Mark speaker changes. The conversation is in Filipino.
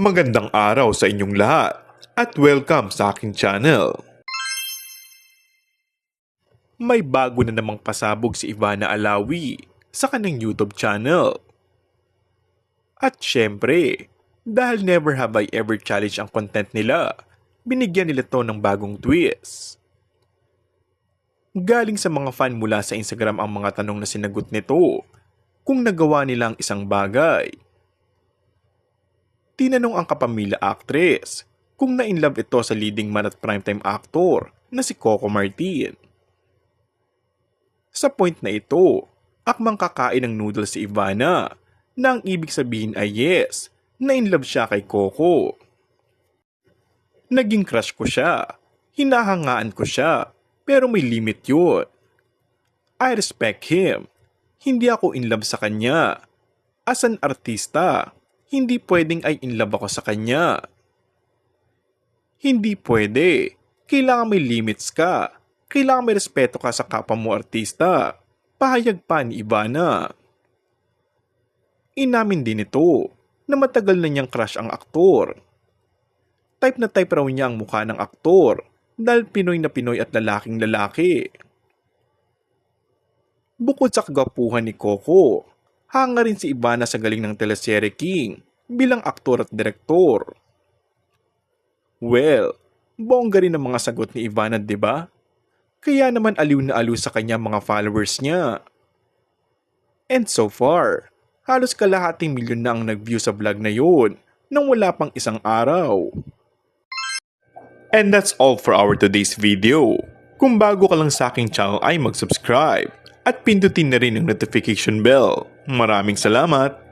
Speaker 1: Magandang araw sa inyong lahat at welcome sa aking channel. May bago na namang pasabog si Ivana Alawi sa kanyang YouTube channel. At syempre, dahil never have I ever challenge ang content nila, binigyan nila to ng bagong twist. Galing sa mga fan mula sa Instagram ang mga tanong na sinagot nito kung nagawa nila ang isang bagay. Tinanong ang kapamilya actress kung na-inlove ito sa leading man at primetime actor na si Coco Martin. Sa point na ito, akmang kakain ng noodles si Ivana na ang ibig sabihin ay yes, na-inlove siya kay Coco. Naging crush ko siya, hinahangaan ko siya, pero may limit yun. I respect him, hindi ako in love sa kanya. As an artista, hindi pwedeng ay in love ako sa kanya. Hindi pwede. Kailangan may limits ka. Kailangan may respeto ka sa kapwa mo artista. Pahayag pa ni Ivana. Inamin din ito na matagal na niyang crush ang aktor. Type na type raw niya ang mukha ng aktor dahil Pinoy na Pinoy at lalaking lalaki. Bukod sa kagwapuhan ni Coco, hanga rin si Ivana sa galing ng teleserye King bilang aktor at direktor. Well, bongga rin ang mga sagot ni Ivana, diba? Kaya naman aliw na aliw sa kanya mga followers niya. And so far, halos kalahating milyon na ang nag-view sa vlog na yun nang wala pang isang araw. And that's all for our today's video. Kung bago ka lang sa aking channel ay mag-subscribe at pindutin na rin ang notification bell. Maraming salamat!